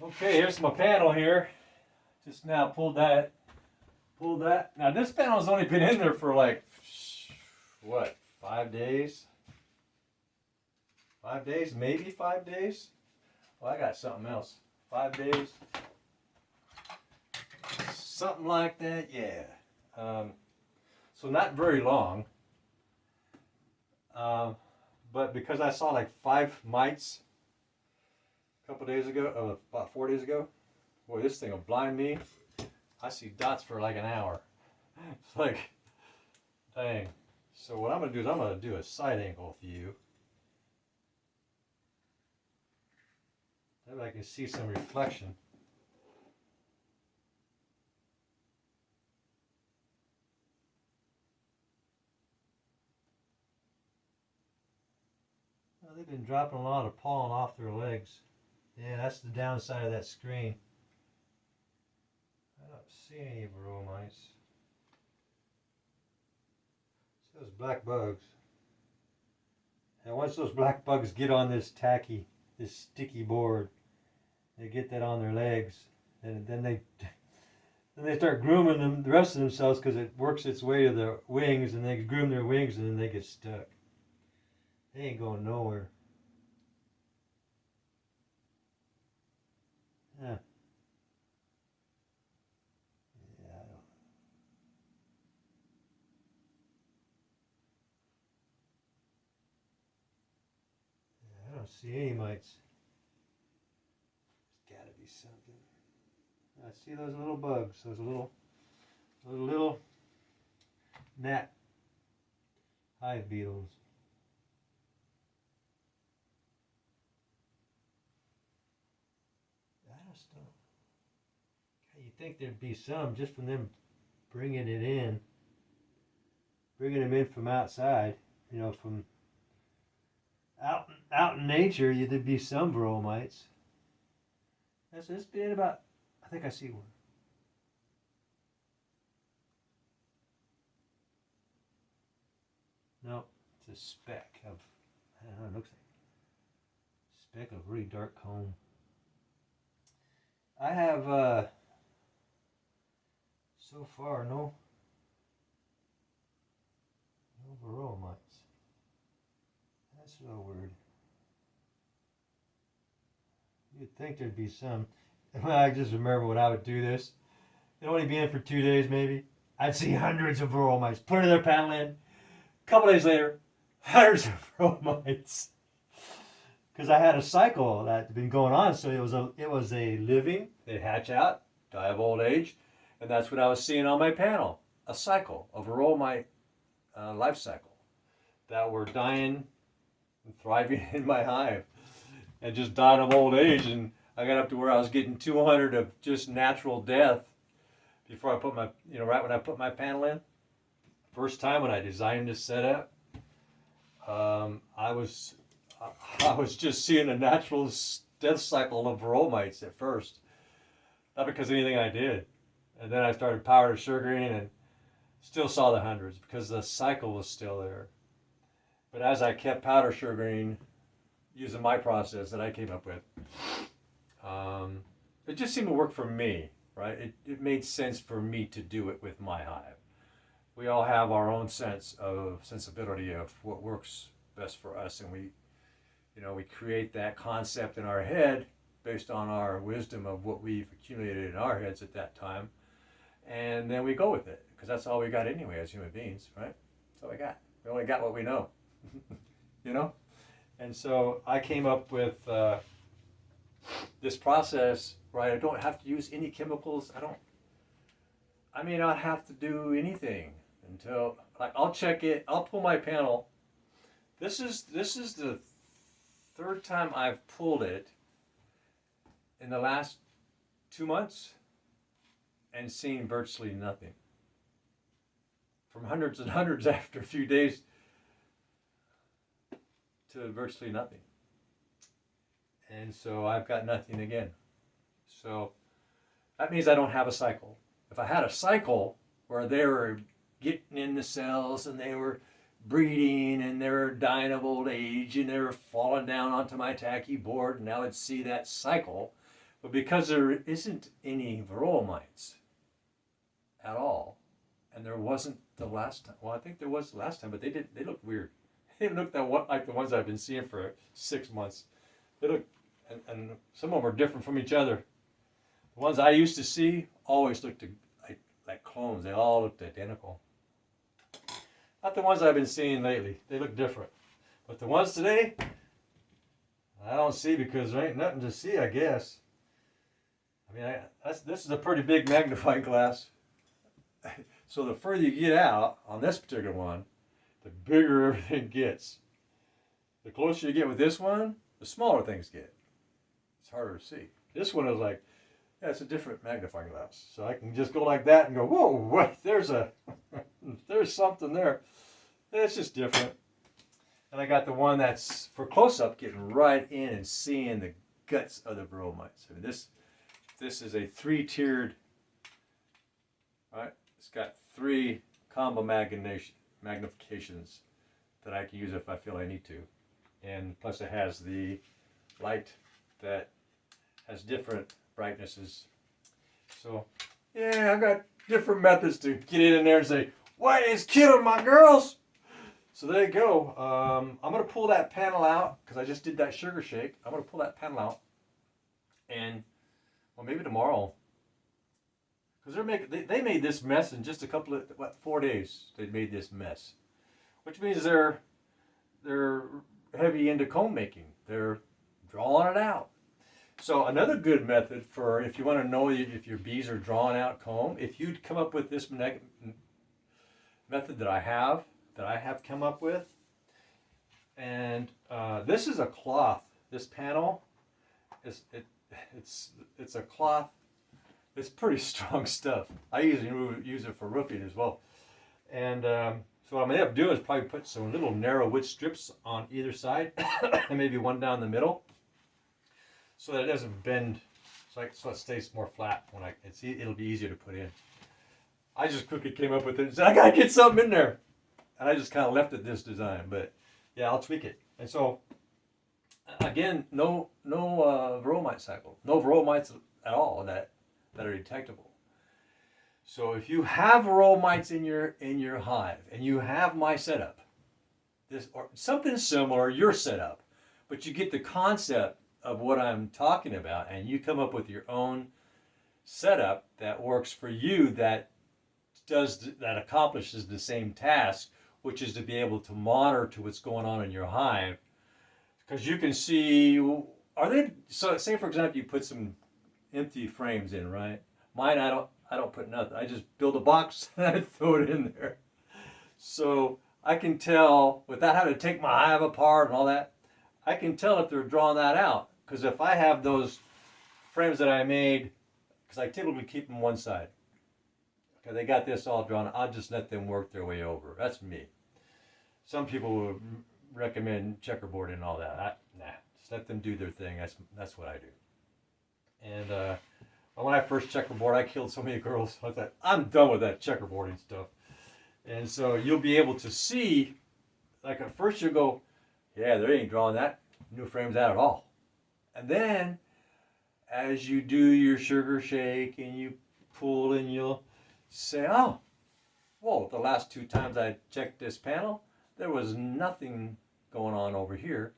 Okay, here's my panel here. Just now pulled that. Now this panel's only been in there for like, what, 5 days? 5 days, maybe 5 days? Well, I got something else. 5 days? Something like that, yeah. So not very long. But because I saw like 5 mites a couple days ago, about 4 days ago, boy, this thing will blind me. I see dots for like an hour. It's like, dang. So what I'm gonna do is I'm gonna do a side angle view. Maybe I can see some reflection. Well, they've been dropping a lot of pollen off their legs. Yeah, that's the downside of that screen. I don't see any varroa mites. See those black bugs. And once those black bugs get on this sticky board, they get that on their legs, and then they start grooming them, the rest of themselves, because it works its way to their wings, and they groom their wings, and then they get stuck. They ain't going nowhere. Yeah. I don't see any mites. There's got to be something. I see those little bugs, those little gnat hive beetles. I just don't. You'd think there'd be some just from them bringing them in from outside. From out in nature, there'd be some varroa mites. It's been about. I think I see one. No, it's a speck of. I don't know. It looks like a speck of really dark comb. I have so far no varroa mites. That's so weird. You'd think there'd be some. I just remember when I would do this. It'd only be in for 2 days maybe. I'd see hundreds of varroa mites. Put it in their panel in. A couple days later, hundreds of varroa mites. Because I had a cycle that had been going on, so it was a living. They'd hatch out, die of old age, and that's what I was seeing on my panel. A cycle, a varroa mite life cycle that were dying and thriving in my hive, and just died of old age. And I got up to where I was getting 200 of just natural death before I put my, right when I put my panel in. First time when I designed this setup, I was just seeing a natural death cycle of varroa mites at first, not because of anything I did. And then I started powder sugaring and still saw the hundreds because the cycle was still there. But as I kept powder sugaring, using my process that I came up with, it just seemed to work for me, right? It made sense for me to do it with my hive. We all have our own sensibility of what works best for us, and we create that concept in our head based on our wisdom of what we've accumulated in our heads at that time, and then we go with it because that's all we got anyway as human beings, right? That's all we got. We only got what we know, And so I came up with this process, right? I don't have to use any chemicals. I may not have to do anything until, like, I'll check it. I'll pull my panel. This is the third time I've pulled it in the last 2 months and seen virtually nothing. From hundreds and hundreds after a few days to virtually nothing. And so I've got nothing again. So that means I don't have a cycle. If I had a cycle where they were getting in the cells and they were breeding and they were dying of old age and they were falling down onto my tacky board, and I would see that cycle, But because there isn't any varroa mites at all, and there wasn't the last time. Well, I think there was the last time, but they didn't. They looked weird. They didn't look like the ones I've been seeing for 6 months. They look, and some of them are different from each other. The ones I used to see always looked like clones. They all looked identical. Not the ones I've been seeing lately. They look different. But the ones today, I don't see because there ain't nothing to see, I guess. I mean, this is a pretty big magnifying glass. So the further you get out on this particular one, the bigger everything gets. The closer you get with this one, the smaller things get. It's harder to see. This one is like, yeah, it's a different magnifying glass. So I can just go like that and go, whoa, what? There's something there. It's just different. And I got the one that's for close-up, getting right in and seeing the guts of the varroa mites. I mean, this is a 3-tiered, right? It's got 3 combo magnifications that I can use if I feel I need to. And plus it has the light that has different brightnesses. So, yeah, I've got different methods to get in there and say, what is killing my girls? So there you go. I'm going to pull that panel out because I just did that sugar shake. I'm going to pull that panel out. And, well, maybe tomorrow. Because they made this mess in just a couple of, 4 days they made this mess. Which means they're heavy into comb making. They're drawing it out. So another good method for if you want to know if your bees are drawing out comb, if you'd come up with this method that I have come up with, and this is a cloth. This panel it's a cloth. It's pretty strong stuff. I usually use it for roofing as well. And so what I'm going to end up doing is probably put some little narrow wood strips on either side and maybe one down the middle so that it doesn't bend, so it stays more flat when it'll be easier to put in. I just quickly came up with it and said, I got to get something in there. And I just kind of left it this design, but yeah, I'll tweak it. And so, again, no varroa mite cycle. No varroa mites at all that are detectable. So if you have varroa mites in your hive and you have my setup, this or something similar, your setup, but you get the concept of what I'm talking about and you come up with your own setup that works for you that accomplishes the same task, which is to be able to monitor what's going on in your hive, because you can see so say for example you put some empty frames in, right? Mine, I don't put nothing. I just build a box and I throw it in there. So I can tell, without having to take my hive apart and all that, I can tell if they're drawing that out. Because if I have those frames that I made, because I typically keep them one side. Okay, they got this all drawn, I'll just let them work their way over. That's me. Some people would recommend checkerboard and all that. Nah, just let them do their thing. That's what I do. And when I first checkerboard, I killed so many girls. I thought, I'm done with that checkerboarding stuff. And so you'll be able to see, like at first you'll go, yeah, they ain't drawing that new frames out at all. And then as you do your sugar shake and you pull and you'll say, oh, whoa, the last 2 times I checked this panel, there was nothing going on over here.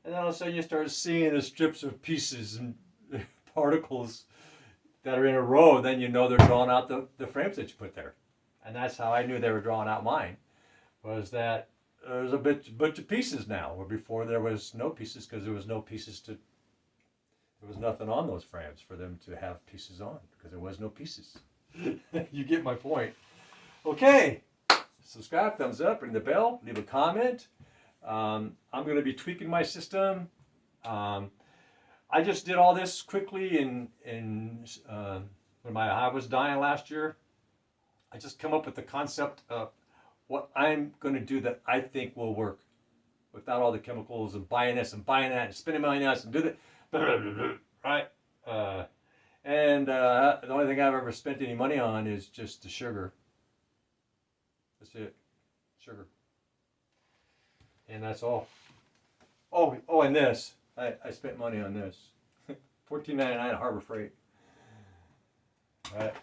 And then all of a sudden you start seeing the strips of pieces and particles that are in a row, then you know they're drawing out the frames that you put there. And that's how I knew they were drawing out mine, was that there's a bunch of pieces now, where before there was no pieces because there was nothing on those frames for them to have pieces on because there was no pieces. You get my point. Okay, subscribe, thumbs up, ring the bell, leave a comment. I'm going to be tweaking my system. I just did all this quickly when my hive was dying last year. I just come up with the concept of what I'm going to do that I think will work without all the chemicals and buying this and buying that and spending money on this and do that, right? And the only thing I've ever spent any money on is just the sugar. That's it, sugar. And that's all. Oh, and this. I spent money on this. $14.99 at Harbor Freight. All right.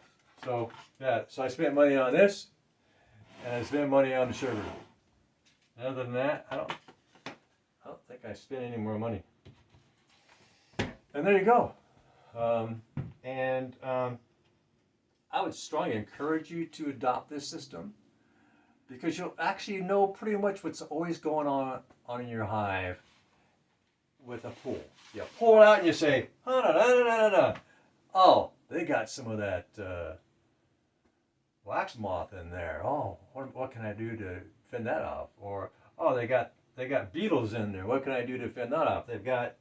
So yeah, so I spent money on this, and I spent money on the sugar. Other than that, I don't think I spent any more money. And there you go. I would strongly encourage you to adopt this system, because you'll actually know pretty much what's always going on in your hive with a pool. You pull it out and you say, oh, they got some of that wax moth in there. Oh, what can I do to fend that off? Or, oh, they got beetles in there. What can I do to fend that off? They've got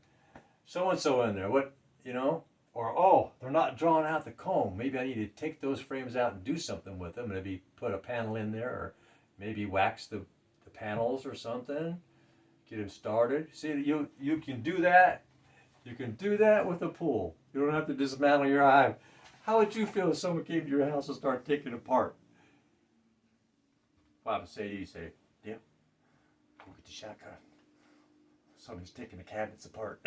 so and so in there. What, you know? Or, oh, they're not drawing out the comb. Maybe I need to take those frames out and do something with them. Maybe put a panel in there, or maybe wax the panels or something. Get them started. See, you can do that. You can do that with a pool. You don't have to dismantle your hive. How would you feel if someone came to your house and started taking it apart? Well, I would say to you, say, yeah, go get the shotgun. Somebody's taking the cabinets apart.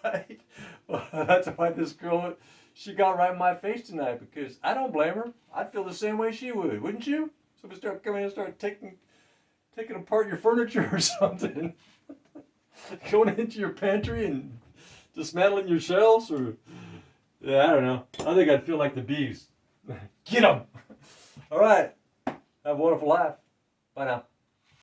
Right? Well, that's why this girl, she got right in my face tonight, because I don't blame her. I'd feel the same way she would, wouldn't you? Somebody start coming in and start taking apart your furniture or something. Going into your pantry and dismantling your shelves, or yeah, I don't know. I think I'd feel like the bees. Get them. All right. Have a wonderful life. Bye now.